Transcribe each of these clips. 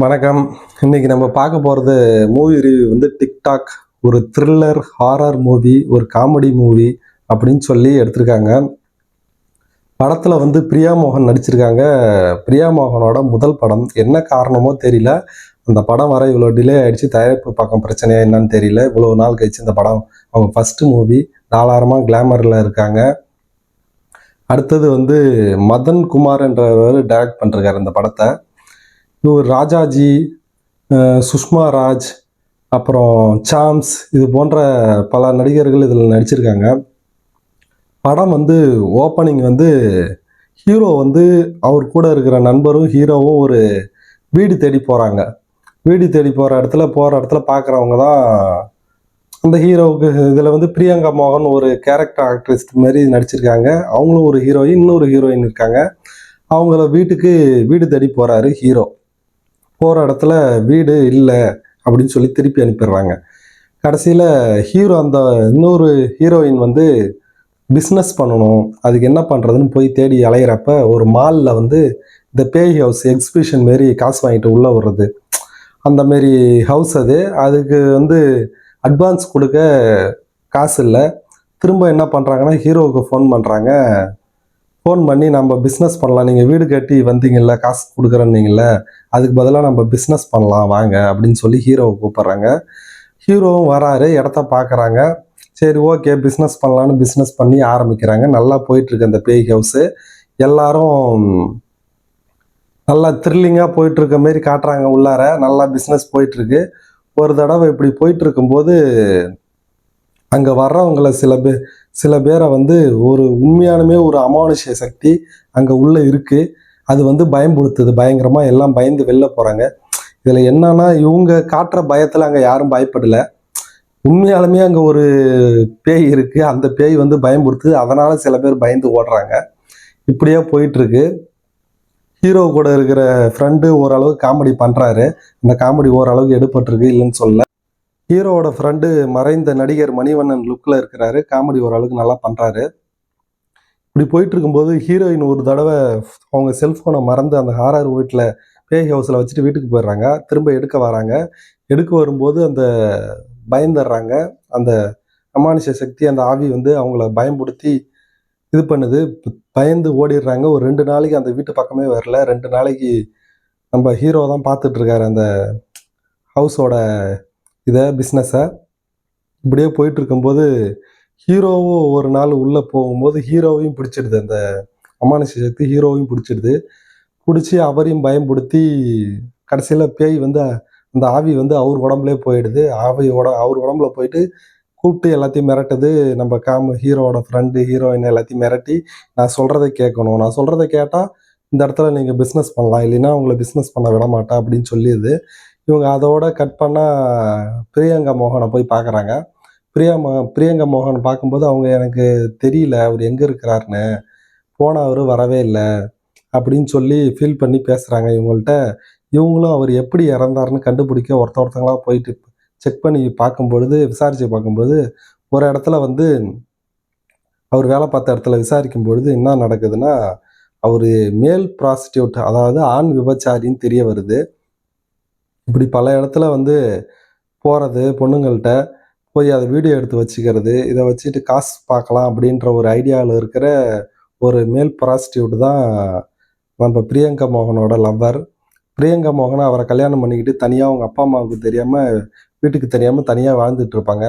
வணக்கம். இன்னைக்கு நம்ம பார்க்க போறது மூவி ரிவ்யூ வந்து டிக்டாக். ஒரு த்ரில்லர், ஹாரர் மூவி, ஒரு காமெடி மூவி அப்படின்னு சொல்லி எடுத்திருக்காங்க. படத்துல வந்து பிரியா மோகன் நடிச்சிருக்காங்க. பிரியா மோகனோட முதல் படம். என்ன காரணமோ தெரியல. அந்த படம் வர இவ்வளோ டிலே ஆயிடுச்சு. தயாரிப்பு பக்கம் பிரச்சனையா என்னன்னு தெரியல. இவ்வளோ நாள் கழிச்சு இந்த படம் அவங்க ஃபர்ஸ்ட் மூவி. தாராளமா கிளாமர்ல இருக்காங்க. அடுத்தது வந்து மதன் குமார் என்றவர் டைரக்ட் பண்ணிருக்காரு இந்த படத்தை. இவர் ராஜாஜி, சுஷ்மா ராஜ், அப்புறம் சாம்ஸ் இது போன்ற பல நடிகர்கள் இதில் நடிச்சிருக்காங்க. படம் வந்து ஓப்பனிங் வந்து ஹீரோ வந்து அவர் கூட இருக்கிற நண்பரும் ஹீரோவும் ஒரு வீடு தேடி போகிறாங்க. வீடு தேடி போகிற இடத்துல பார்க்குறவங்க தான் அந்த ஹீரோவுக்கு. இதில் வந்து பிரியங்கா மோகன் ஒரு கேரக்டர் ஆக்ட்ரஸ் மாரி நடிச்சிருக்காங்க. அவங்களும் ஒரு ஹீரோயின், இன்னொரு ஹீரோயின் இருக்காங்க. அவங்கள வீடு தேடி போகிறாரு ஹீரோ. போகிற இடத்துல வீடு இல்லை அப்படின்னு சொல்லி திருப்பி அனுப்பிடுறாங்க. கடைசியில் ஹீரோ அந்த இன்னொரு ஹீரோயின் வந்து பிஸ்னஸ் பண்ணணும், அதுக்கு என்ன பண்ணுறதுன்னு போய் தேடி அலையிறப்ப ஒரு மாலில் வந்து இந்த பேய் ஹவுஸ் எக்ஸிபிஷன் மாரி காசு வாங்கிட்டு உள்ளே வர்றது, அந்த மாரி ஹவுஸ் அது. அதுக்கு வந்து அட்வான்ஸ் கொடுக்க காசு இல்லை. திரும்ப என்ன பண்ணுறாங்கன்னா ஹீரோவுக்கு ஃபோன் பண்ணுறாங்க. ஃபோன் பண்ணி நம்ம பிஸ்னஸ் பண்ணலாம், நீங்கள் வீடு கட்டி வந்தீங்கல்ல, காசு கொடுக்குறேன்னீங்கல்ல, அதுக்கு பதிலாக நம்ம பிஸ்னஸ் பண்ணலாம் வாங்க அப்படின்னு சொல்லி ஹீரோவை கூப்பிட்றாங்க. ஹீரோவும் வராரு, இடத்த பார்க்குறாங்க. சரி ஓகே பிஸ்னஸ் பண்ணலான்னு பிஸ்னஸ் பண்ணி ஆரம்பிக்கிறாங்க. நல்லா போயிட்டுருக்கு அந்த பேய் ஹவுஸு. எல்லாரும் நல்லா த்ரில்லிங்காக போயிட்டுருக்க மாரி காட்டுறாங்க. உள்ளார நல்லா பிஸ்னஸ் போயிட்டுருக்கு. ஒரு தடவை இப்படி போயிட்டு இருக்கும்போது அங்கே வர்றவங்கள சில பேரை வந்து ஒரு உண்மையானுமே ஒரு அமானுஷ்ய சக்தி அங்கே உள்ளே இருக்குது. அது வந்து பயம்படுத்துது பயங்கரமாக. எல்லாம் பயந்து வெளில போகிறாங்க. இதில் என்னன்னா இவங்க காட்டுற பயத்தில் அங்கே யாரும் பயப்படலை. உண்மையாலுமே அங்கே ஒரு பேய் இருக்குது. அந்த பேய் வந்து பயம்படுத்துது. அதனால் சில பேர் பயந்து ஓடுறாங்க. இப்படியே போயிட்டுருக்கு. ஹீரோ கூட இருக்கிற ஃப்ரெண்டு ஓரளவுக்கு காமெடி பண்ணுறாரு. அந்த காமெடி ஓரளவுக்கு எடுபட்டிருக்கு, இல்லைன்னு சொல்ல. ஹீரோவோட ஃப்ரெண்டு மறைந்த நடிகர் மணிவண்ணன் லுக்கில் இருக்கிறாரு. காமெடி ஓரளவுக்கு நல்லா பண்ணுறாரு. இப்படி போயிட்டு இருக்கும்போது ஹீரோயின் ஒரு தடவை அவங்க செல்ஃபோனை மறந்து அந்த ஹாரர் வீட்டில் பேய் ஹவுஸில் வச்சுட்டு வீட்டுக்கு போயிடுறாங்க. திரும்ப எடுக்க வராங்க. எடுக்க வரும்போது அந்த பயந்துடுறாங்க. அந்த அமானுஷ்ய சக்தி, அந்த ஆவி வந்து அவங்கள பயம்படுத்தி இது பண்ணுது. பயந்து ஓடிடுறாங்க. ஒரு 2 நாளைக்கு அந்த வீட்டு பக்கமே வரல. 2 நாளைக்கு நம்ம ஹீரோ தான் பார்த்துட்டு இருக்காரு அந்த ஹவுஸோட பிஸ்னஸை. இப்படியே போயிட்டு இருக்கும்போது ஹீரோவும் ஒரு நாள் உள்ளே போகும்போது ஹீரோவையும் பிடிச்சிடுது. அந்த அமானுஷ்ய சக்தி ஹீரோவையும் பிடிச்சிடுது. பிடிச்சி அவரையும் பயம்படுத்தி கடைசியில் பேய் வந்து அந்த ஆவி வந்து அவர் உடம்புலே போயிடுது. அவர் உடம்புல போயிட்டு கூப்பிட்டு எல்லாத்தையும் மிரட்டுது. நம்ம ஹீரோவோட ஃப்ரெண்டு ஹீரோயின் எல்லாத்தையும் மிரட்டி, நான் சொல்கிறத கேட்கணும், நான் சொல்கிறத கேட்டால் இந்த இடத்துல நீங்கள் பிஸ்னஸ் பண்ணலாம், இல்லைன்னா உங்களை பிஸ்னஸ் பண்ண விட மாட்டேன் அப்படின்னு சொல்லிடுது. இவங்க அதோட கட் பண்ணால் பிரியங்கா மோகனை போய் பார்க்குறாங்க. பிரியங்கா மோகன் பார்க்கும்போது அவங்க எனக்கு தெரியல அவர் எங்கே இருக்கிறாருன்னு, அவர் வரவே இல்லை அப்படின்னு சொல்லி ஃபீல் பண்ணி பேசுகிறாங்க இவங்கள்ட்ட. இவங்களும் அவர் எப்படி இறந்தாருன்னு கண்டுபிடிக்க ஒருத்தவங்களா போயிட்டு செக் பண்ணி பார்க்கும்பொழுது, விசாரித்து பார்க்கும்பொழுது, ஒரு இடத்துல வந்து அவர் வேலை பார்த்த இடத்துல விசாரிக்கும் பொழுது என்ன நடக்குதுன்னா, அவர் மேல் ப்ராஸ்டியூட், அதாவது ஆண் விபச்சாரின்னு தெரிய வருது. இப்படி பல இடத்துல வந்து போகிறது, பொண்ணுங்கள்கிட்ட போய் அதை வீடியோ எடுத்து வச்சுக்கிறது, இதை வச்சுட்டு காசு பார்க்கலாம் அப்படின்ற ஒரு ஐடியாவில் இருக்கிற ஒரு மேல் ப்ராஸ்டியூட் தான் நம்ம பிரியங்கா மோகனோட லவ்வர். பிரியங்கா மோகனை அவரை கல்யாணம் பண்ணிக்கிட்டு தனியாக அவங்க அப்பா அம்மாவுக்கு தெரியாமல், வீட்டுக்கு தெரியாமல் தனியாக வாழ்ந்துட்டு இருப்பாங்க.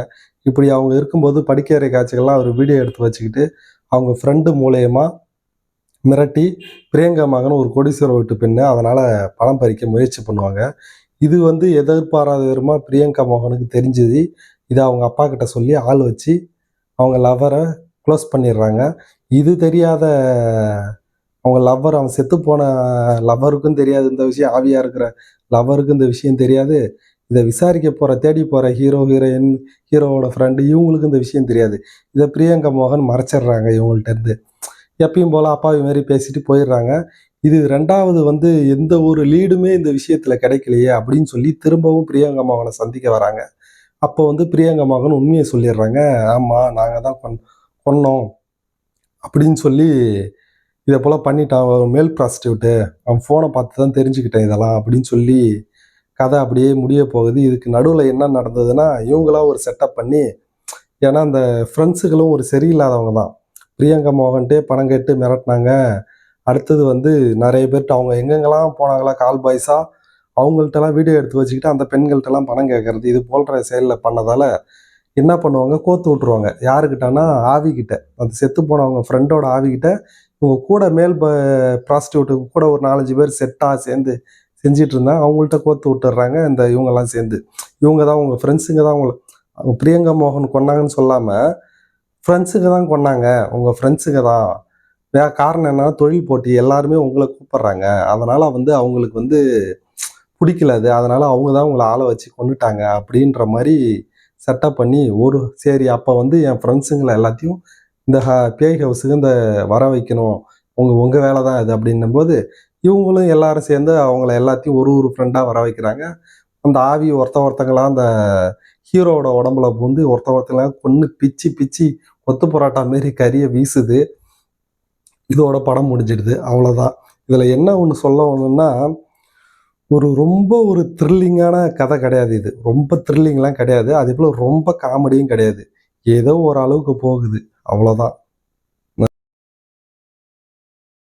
இப்படி அவங்க இருக்கும்போது படிக்கிற காட்சிகள்லாம் அவர் வீடியோ எடுத்து வச்சுக்கிட்டு அவங்க ஃப்ரெண்டு மூலயமா மிரட்டி பிரியங்கா மோகன் ஒரு கோடீஸ்வர வீட்டு பெண்ணு, அதனால் பணம் பறிக்க முயற்சி பண்ணுவாங்க. இது வந்து எதிர்பாராத விதமாக பிரியங்கா மோகனுக்கு தெரிஞ்சது. இதை அவங்க அப்பா கிட்ட சொல்லி ஆள் வச்சு அவங்க லவ்வரை க்ளோஸ் பண்ணிடுறாங்க. இது தெரியாத அவங்க லவ்வர், அவன் செத்து போன லவ்வருக்கும் தெரியாது இந்த விஷயம். ஆவியாக இருக்கிற லவ்வருக்கும் இந்த விஷயம் தெரியாது. இதை விசாரிக்க தேடி போகிற ஹீரோயின், ஹீரோவோட ஃப்ரெண்டு, இவங்களுக்கும் இந்த விஷயம் தெரியாது. இதை பிரியங்கா மோகன் மறைச்சிடுறாங்க இவங்கள்ட்டேருந்து. எப்பயும் போல் அப்பாவி மாரி பேசிட்டு போயிடுறாங்க. இது 2வது வந்து எந்த ஒரு லீடுமே இந்த விஷயத்தில் கிடைக்கலையே அப்படின்னு சொல்லி திரும்பவும் பிரியங்கா மோகனை சந்திக்க வராங்க. அப்போ வந்து பிரியங்கா மோகன் உண்மையை சொல்லிடுறாங்க. ஆமாம், நாங்கள் தான் கொன்னோம் அப்படின்னு சொல்லி, இதை போல் பண்ணிட்டான், மேல் ப்ராஸ்டியூட்டு, அவன் ஃபோனை பார்த்து தான் தெரிஞ்சுக்கிட்டேன் இதெல்லாம் அப்படின்னு சொல்லி கதை அப்படியே முடிய போகுது. இதுக்கு நடுவில் என்ன நடந்ததுன்னா, இவங்களா ஒரு செட்டப் பண்ணி, ஏன்னா அந்த ஃப்ரெண்ட்ஸுகளும் ஒரு சரியில்லாதவங்க தான். பிரியங்கா மோகன்ட்டே பணம் கேட்டு மிரட்டினாங்க. அடுத்தது வந்து நிறைய பேர்கிட்ட அவங்க எங்கெங்கெல்லாம் போனாங்களா கால் பாய்ஸா, அவங்கள்ட்டலாம் வீடியோ எடுத்து வச்சுக்கிட்டு அந்த பெண்கள்ட்டலாம் பணம் கேட்கறது, இது போன்ற செயலில் பண்ணதால என்ன பண்ணுவாங்க, கோத்து விட்ருவாங்க. யாருக்கிட்டனா ஆவிக்கிட்ட, அந்த செத்து போனவங்க ஃப்ரெண்டோட ஆவிக்கிட்ட இவங்க கூட மேல் ப்ராஸ்டியூட்டுக்கு கூட ஒரு 4, 5 பேர் செட்டாக சேர்ந்து செஞ்சிட்டு இருந்தாங்க. அவங்கள்ட்ட கோத்து விட்டுறாங்க இந்த இவங்கெல்லாம் சேர்ந்து. இவங்க தான் உங்கள் ஃப்ரெண்ட்ஸுங்க தான் அவங்க பிரியங்கா மோகன் கொன்னாங்கன்னு சொல்லாமல் ஃப்ரெண்ட்ஸுங்க தான் கொன்னாங்க, உங்கள் ஃப்ரெண்ட்ஸுங்க தான். காரணம் என்ன, தொழில் போட்டி, எல்லாருமே உங்களை கூப்பிட்றாங்க, அதனால் வந்து அவங்களுக்கு வந்து பிடிக்கல அது, அதனால் அவங்க தான் உங்களை ஆளை வச்சு கொண்டுட்டாங்க அப்படின்ற மாதிரி செட்டப் பண்ணி சரி அப்போ வந்து என் ஃப்ரெண்ட்ஸுங்களை எல்லாத்தையும் இந்த பேய் ஹவுஸுக்கு இந்த வர வைக்கணும், உங்கள் வேலை தான் இது அப்படின்னும்போது இவங்களும் எல்லாரும் சேர்ந்து அவங்கள எல்லாத்தையும் ஒரு ஃப்ரெண்டாக வர வைக்கிறாங்க. அந்த ஆவி ஒருத்தங்களா அந்த ஹீரோவோட உடம்புல பூந்து ஒருத்தங்களா கொன்று பிச்சு பிச்சு கொத்து பரோட்டா மாரி கறியை வீசுது. இதோட படம் முடிஞ்சிடுது, அவ்வளோதான். இதில் என்ன ஒன்று சொல்ல ஒன்றுன்னா, ரொம்ப ஒரு த்ரில்லிங்கான கதை கிடையாது இது. ரொம்ப த்ரில்லிங்லாம் கிடையாது. அதே போல் ரொம்ப காமெடியும் கிடையாது. ஏதோ ஒரு அளவுக்கு போகுது, அவ்வளோதான்.